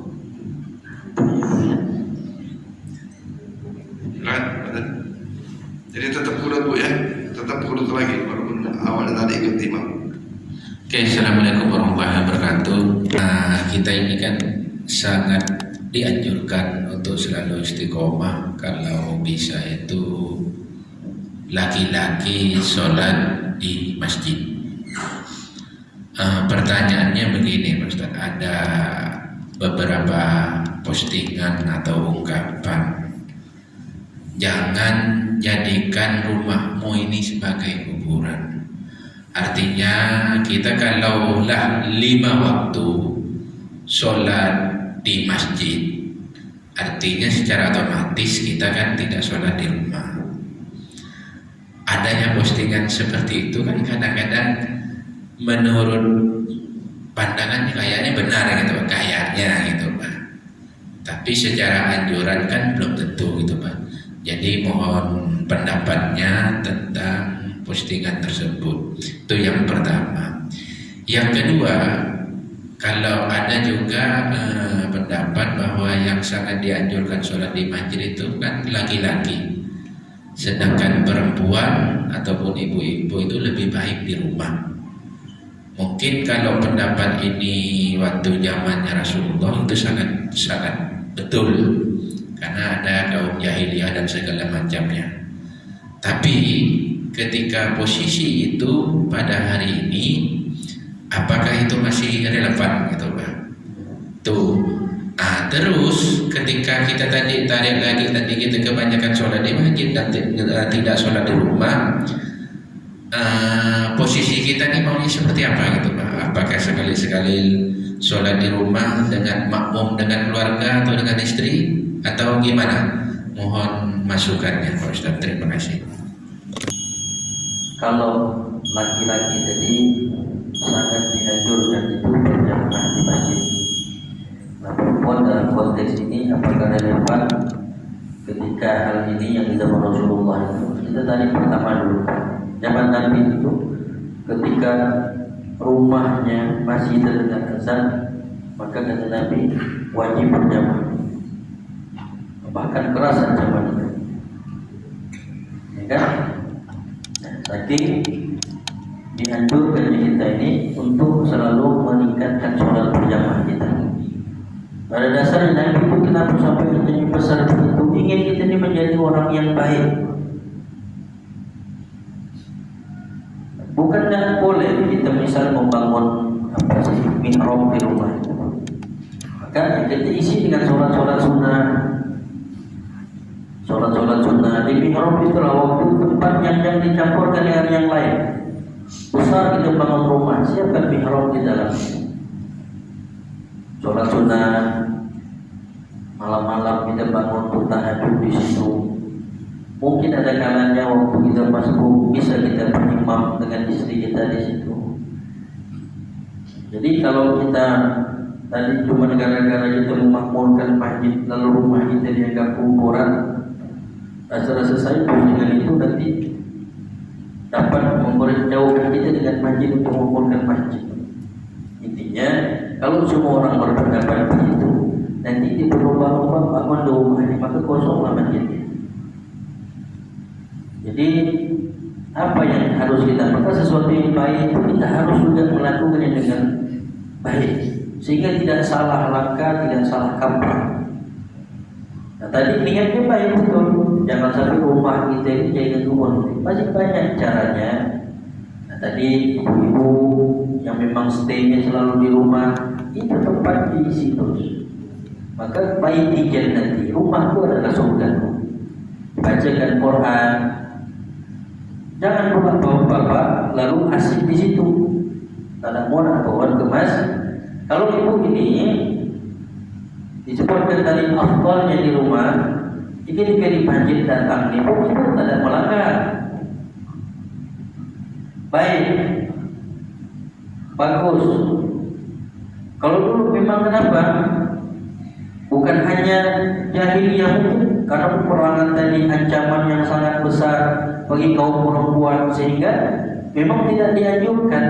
Ya. Jadi tetap kunut, Bu, ya. Tetap kunut lagi walaupun awalnya tadi ikut imam. Oke, Assalamualaikum warahmatullahi wabarakatuh. Nah, kita ini kan sangat dianjurkan untuk selalu istiqomah. Kalau bisa itu laki-laki sholat di masjid. Pertanyaannya begini, Pak Ustadz, ada beberapa postingan atau ungkapan, jangan jadikan rumahmu ini sebagai kuburan. Artinya kita kalaulah 5 waktu sholat di masjid, artinya secara otomatis kita kan tidak sholat di rumah. Adanya postingan seperti itu kan kadang-kadang menurut pandangan kayaknya benar gitu Pak, kayaknya gitu Pak. Tapi secara anjuran kan belum tentu gitu Pak. Jadi mohon pendapatnya tentang postingan tersebut. Itu yang pertama. Yang kedua, kalau ada juga pendapat bahwa yang sangat dianjurkan sholat di masjid itu kan laki-laki, sedangkan perempuan ataupun ibu-ibu itu lebih baik di rumah. Mungkin kalau pendapat ini waktu zamannya Rasulullah itu sangat betul, karena ada kaum jahiliyah dan segala macamnya. Tapi ketika posisi itu pada hari ini, apakah itu masih relevan gitu Pak? Tuh. Terus ketika kita tadi tarik lagi, tadi kita kebanyakan sholat di masjid dan tidak sholat di rumah, posisi kita ini maunya seperti apa gitu Pak? Apakah sekali-sekali sholat di rumah dengan makmum, dengan keluarga atau dengan istri, atau gimana? Mohon masukannya Pak Ustadz, terima kasih. Kalau laki-laki tadi sangat dianjurkan itu berjamaah di masjid. Nah, perempuan dalam konteks ini apakah relevan ketika hal ini yang di zaman Rasulullah itu? Kita tadi pertama dulu, zaman Nabi itu ketika rumahnya masih terdengar azan, maka kata Nabi wajib berjamaah. Bahkan keras ancaman itu, ya kan? Saking dianjurkan kita ini untuk selalu meningkatkan sholat berjamaah kita. Pada dasarnya Nabi itu kenapa sampai menjadi besar begitu, ingin kita ini menjadi orang yang baik. Bukan dan boleh kita misal membangun mihrab di rumah, maka kita isi dengan sholat sunnah. Sholat sunnah di mihrab itulah waktu tempat yang dicampurkan dengan yang lain. Besar kita bangun rumah, siapkan mihrab di dalam. Sholat sunnah malam-malam kita bangun untuk tahajud di situ. Mungkin ada kalanya waktu kita masuk bisa kita berimam dengan istri kita di situ. Jadi kalau kita tadi cuma gara-gara kita memakmurkan masjid lalu rumah kita dianggap kuburan, rasa-rasa saya dengan itu nanti dapat memperjauhkan kita dengan masjid untuk memakmurkan masjid. Intinya kalau semua orang berpendapat begitu, nanti di berlomba-lomba bangun di rumah ini, maka kosonglah masjidnya. Jadi apa yang harus kita lakukan? Sesuatu yang baik itu kita harus juga melakukannya dengan baik, sehingga tidak salah langkah, tidak salah kaprah. Nah, tadi niatnya baik betul, jangan sampai rumah kita ini jadi kubur. Masih banyak caranya. Nah, tadi ibu-ibu yang memang stay-nya selalu di rumah, itu tempat diisi terus. Maka baik tijan nanti, rumahku adalah surga. Bacakan Quran. Jangan bawa bapak lalu asik di situ. Kalau mau nak pohon kemas. Kalau ibu ini disebutkan tadi afdalnya di rumah, jika di masjid datang ibu itu tidak melanggar. Baik, bagus. Kalau dulu memang kenapa? Bukan hanya jahiliyah mungkin, karena peperangan tadi ancaman yang sangat besar bagi kaum perempuan sehingga memang tidak dianjurkan.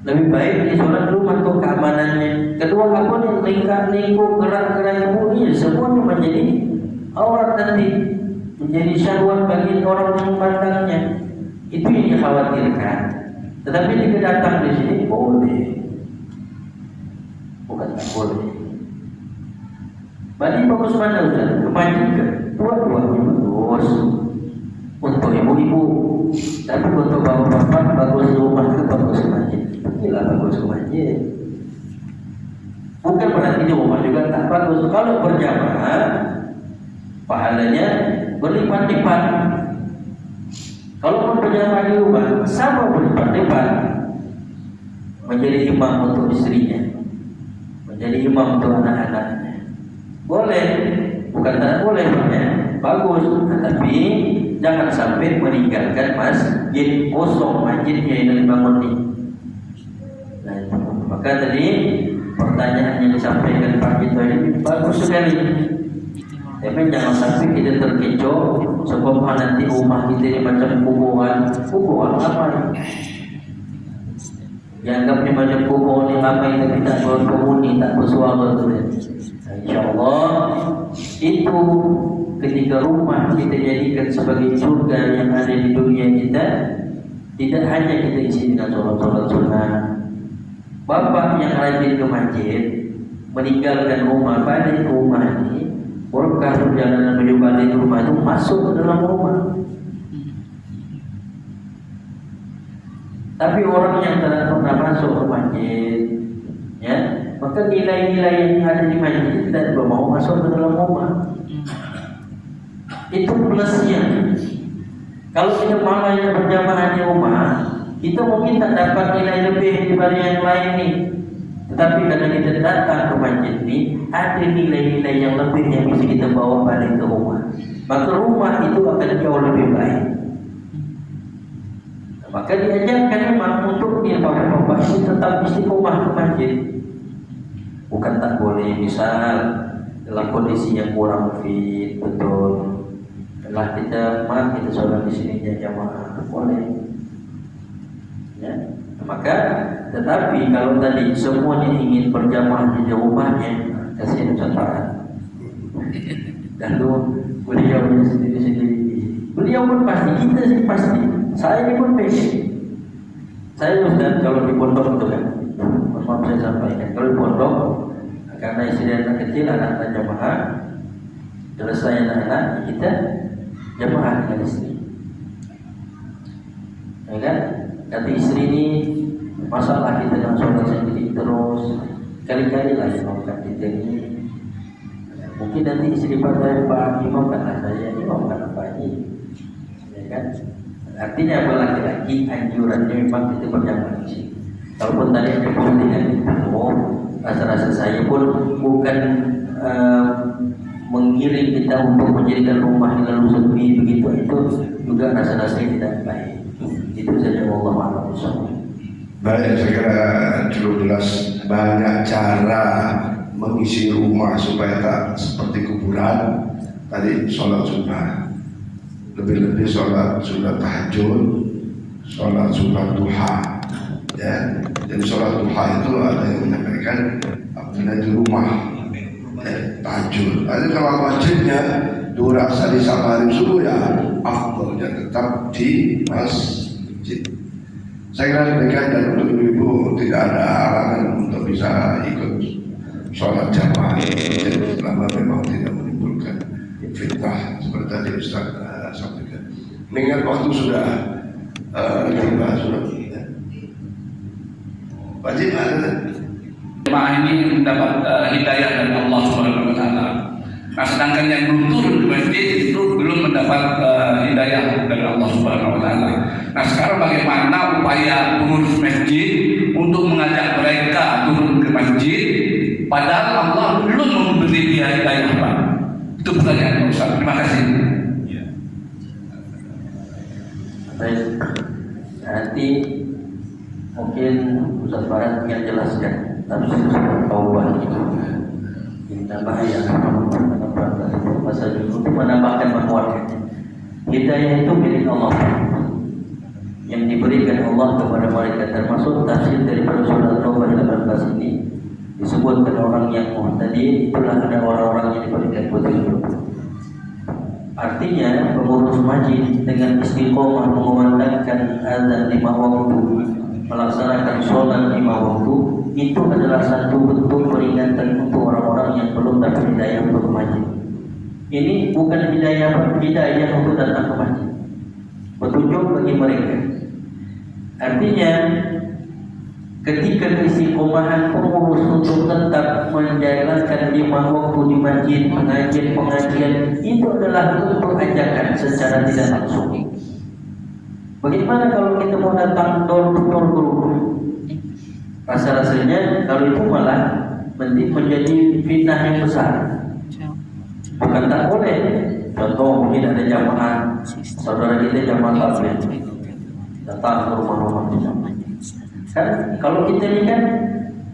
Lebih baik di sholat rumah untuk keamanannya. Kedua, apa nih lingkar-lingkup gerak-gerak ibu ini semuanya menjadi aurat nanti, menjadi syahwat bagi orang yang memandangnya. Itu yang dikhawatirkan. Tetapi jika datang di sini boleh, bukan tak boleh. Balik bagus mana Ustaz? Kemanjikan dua-duanya bagus untuk ibu-ibu, tapi untuk bapak-bapak bagus rumah ke bagus ke masjid. Pergilah bagus ke masjid. Bukan berarti di rumah juga tak bagus. Kalau berjamaah pahalanya berlipat-lipat. Kalau pun berjamaah di rumah sama berlipat-lipat. Menjadi imam untuk istrinya, menjadi imam untuk anak-anaknya. Boleh, bukan tak boleh, bagus, tetapi jangan sampai meninggalkan masjid kosong, masjidnya yang dibangun ini. Nah, maka tadi pertanyaan yang disampaikan Pak Gito ini bagus sekali. Tapi jangan sampai kita terkecoh sebab nanti rumah kita ini macam kuburan apa? Dianggapnya macam kuburan yang ramai tapi tak berpenghuni, tak bersuara tu. InsyaAllah itu ketika rumah kita jadikan sebagai surga yang ada di dunia kita, tidak hanya kita isi dengan sholat-sholat sunnah. Bapak yang rajin ke masjid meninggalkan rumah, balik ke rumah ini, berkah perjalanan menuju balik ke rumah itu masuk ke dalam rumah. Tapi orang yang tidak pernah masuk ke masjid, ya, maka nilai-nilai yang ada di masjid tidak mau masuk ke dalam rumah. Itu plusnya. Kalau kita malah yang berjamaah di rumah, kita mungkin tak dapat nilai lebih daripada yang lain nih. Tetapi karena kita datang ke masjid ini, ada nilai-nilai yang lebih yang bisa kita bawa balik ke rumah. Maka rumah itu akan jauh lebih baik. Maka diajarkan memang untuk dia bapak-bapak ini tetap istiqomah ke masjid. Bukan tak boleh, misal dalam kondisi yang kurang fit, betul. Setelah kita kita sholat di sini jamaah, boleh. Ya, maka tetapi kalau tadi semuanya ingin berjamaah di rumahnya, kasih catatan. Lalu beliau sendiri-sendiri. Beliau pun pasti, kita sih pasti. Saya ini pun pengen. Saya Ustaz kalau di pondok itu kan, maaf saya sampaikan, kalau di pondok karena istri anak kecil, anak-anak jamaah, selesai anak-anak kita jamaah dengan istri. Ya kan? Kata istri ini masalah kita dengan sholat sendiri terus, kali-kali lah yang melakukan kita ini. Mungkin nanti istri pada Pak Imam kata saya, Imam kata Pak ini, ya kan? Artinya apa laki-laki anjurannya memang itu berjamaah di sini. Kalaupun tadi ada dengan itu, rasa-rasa saya pun bukan mengiring kita untuk menjadikan rumah lalu sepi begitu, itu juga rasa-rasa tidak baik. Itu saja, Allah a'lam. Baik, saya kira cukup jelas. Banyak cara mengisi rumah supaya tak seperti kuburan. Tadi sholat sunnah, lebih-lebih sholat sunnah tahajud, sholat sunnah duha, ya. Jadi sholat duha itu ada yang menyampaikan apabila di rumah, tahajud. Jadi kalau masjidnya 2 rakaat di saat subuh, ya afdalnya tetap di masjid. Saya kira demikian, dan untuk ibu tidak ada halangan untuk bisa ikut sholat jamaah, selama memang tidak menimbulkan fitnah seperti tadi Ustaz sampaikan. Mengingat waktu sudah sudah wajib ada. Jemaah ini mendapat hidayah dari Allah Subhanahu wa taala. Nah, sedangkan yang belum turun di masjid itu belum mendapat hidayah dari Allah Subhanahu wa taala. Nah, sekarang bagaimana upaya pengurus masjid untuk mengajak mereka turun ke masjid padahal Allah belum memberi dia hidayah, Pak? Itu pertanyaan Ustaz. Terima kasih. Baik, nanti mungkin Ustaz Barat yang jelaskan, tapi sudah tahu banget kita bahaya masa dulu untuk menambahkan menguatkan. Hidayah itu milik Allah yang diberikan Allah kepada mereka, termasuk tafsir daripada surah Taubah 18 ini disebutkan orang yang muhtadi itulah ada orang-orang yang diberikan petunjuk. Artinya pengurus masjid dengan istiqomah mengumandangkan azan 5 waktu, melaksanakan sholat 5 waktu, itu adalah satu bentuk peringatan untuk orang-orang yang belum dapat hidayah untuk ke masjid. Ini bukan hidayah untuk datang ke masjid, petunjuk bagi mereka. Artinya ketika istiqomahan pengurus untuk tetap menjalankan 5 waktu di masjid, pengajian itu adalah bentuk ajakan secara tidak langsung. Bagaimana kalau kita mau datang door to door ke rumah? Rasa-rasanya kalau itu malah menjadi fitnah yang besar. Bukan tak boleh. Contoh mungkin ada jamaah saudara kita jamaah tabligh datang ke rumah-rumah kita. Kan kalau kita ini kan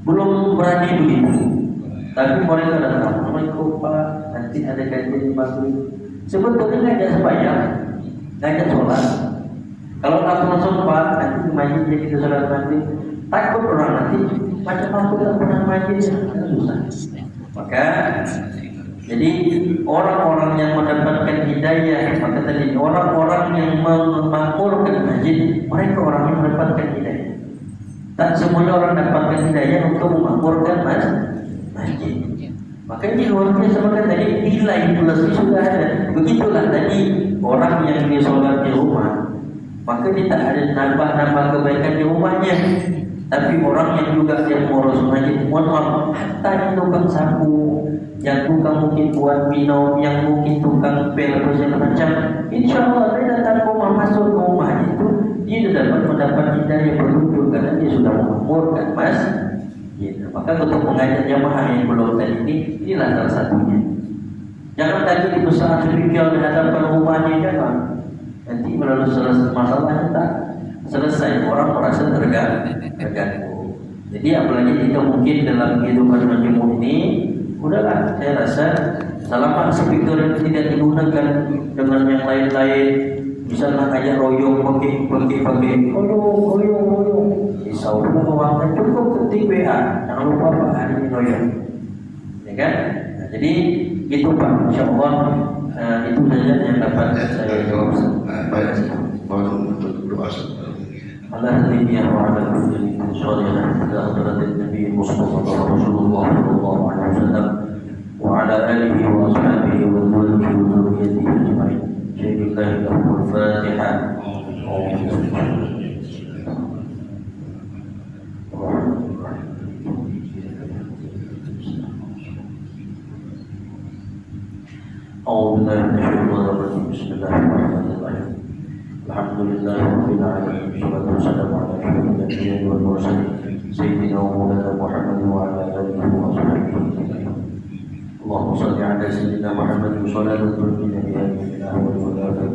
belum berani begitu, tapi mereka datang, Assalamualaikum Pak, nanti ada kajian di maghrib. Sebetulnya ngajak sembahyang, ngajak sholat. Kalau tak langsung Pak, nanti ke masjid jadi kita sholat maghrib. Takut orang nanti macam aku tidak pernah masjid, susah. Maka jadi orang-orang yang mendapatkan hidayah, maka tadi orang-orang yang memakmurkan masjid, mereka orang yang mendapatkan hidayah. Tak semuanya orang dapatkan hidayah untuk memakmurkan masjid. Maka ini luar biasa. Maka tadi nilai plus sudah ada. Begitulah tadi orang yang dia sholat di rumah, maka dia tak ada nambah-nambah kebaikan di rumahnya. Tapi orang yang juga yang ngurus masjid, mohon maaf, hatta yang tukang sapu, yang tukang mungkin buat minum, yang mungkin tukang pel segala macam, insya Allah dia datang rumah, masuk ke rumah itu, dia dapat mendapat hidayah petunjuk karena dia sudah memakmurkan masjid. Maka untuk mengajak jamaah yang belum tadi ini, inilah salah satunya. Jangan tadi berusaha sedikit di hadapan rumahnya, jangan. Nanti melalui masalahnya tak selesai, orang merasa terganggu. Jadi apalagi kita mungkin dalam kehidupan majmuk ini, udahlah saya rasa selama speaker tidak digunakan dengan yang lain-lain, misalnya ajak royong pakai royong, insya Allah uangnya cukup ketik WA, jangan lupa Pak hari ini royong, ya kan? Nah, jadi itu Pak, insya Allah itu saja yang dapat saya jawab. Baik, mohon untuk doa. على نبينا وعلى كل صالحا إلى حضرة النبي المصطفى رسول الله صلى الله عليه وسلم وعلى آله وأصحابه وأزواجه وذريته أجمعين. شهد الله له الفاتحة. أعوذ بالله من الشيطان الرجيم. بسم الله الرحمن الرحيم. Alhamdulillah rabbil alamin, wassalatu wassalamu ala asyrofil anbiya'i wal mursalin sayyidina wa maulana Muhammad wa ala alihi wa sahbihi. اللهم صل على سيدنا محمد صلاة تلقينا بها من الأهوال والآفات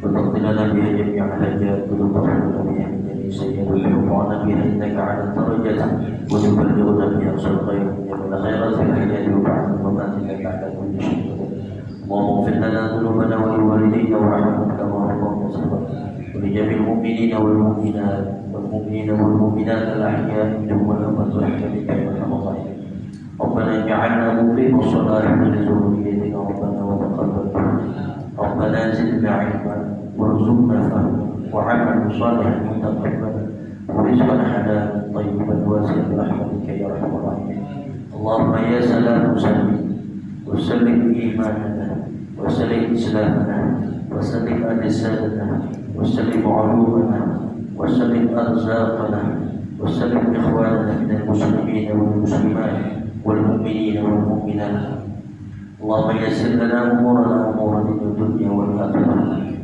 وتقضي لنا بها جميع الحاجات وتطهرنا بها من جميع السيئات وترفعنا بها إنك على الدرجات وتبلغنا بها أقصى الخير من الخيرات في الحياة وبعد الممات إنك على كل شيء قدير. اللهم اغفر لنا ذنوبنا ولوالدينا وارحمنا كما ربنا صغيرا ولجميع المؤمنين والمؤمنات والمؤمنات الأحياء منهم والأموات برحمتك يا أرحم الراحمين. ربنا اجعلنا مقيم الصلاة من ذريتك ربنا وتقبل ربنا زدنا علما وارزقنا فهما وعملا صالحا متقبلا ورزقا حلالا طيبا واسعا برحمتك يا ارحم الراحمين. اللهم يا سلام وسلم ايماننا وسلم اسلامنا وسلم اجسادنا وسلم علومنا وسلم ارزاقنا وسلم اخواننا من المسلمين والمسلمات والمؤمنين والمؤمنات. اللهم يسر لنا امورنا امور الدنيا والاخره.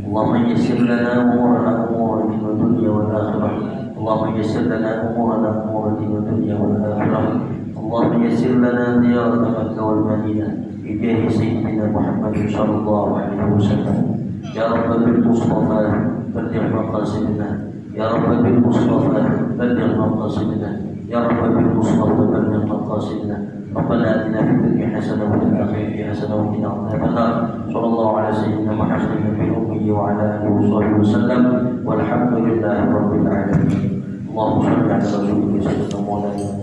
اللهم يسر لنا امورنا امور الدنيا والاخره. اللهم يسر لنا امورنا امور الدنيا والاخره. اللهم يسر لنا زيارة مكة والمدينة بجاه سيدنا محمد صلى الله عليه وسلم. يا رب بالمصطفى بلغ مقاصدنا. يا رب بالمصطفى بلغ مقاصدنا. يا رب بالمصطفى بلغ مقاصدنا. ربنا آتنا في الدنيا حسنة وفي الآخرة حسنة وقنا عذاب النار. صلى الله على سيدنا محمد النبي الأمي وعلى آله وصحبه وسلم والحمد لله رب العالمين. اللهم صل على رسولك سيدنا مولانا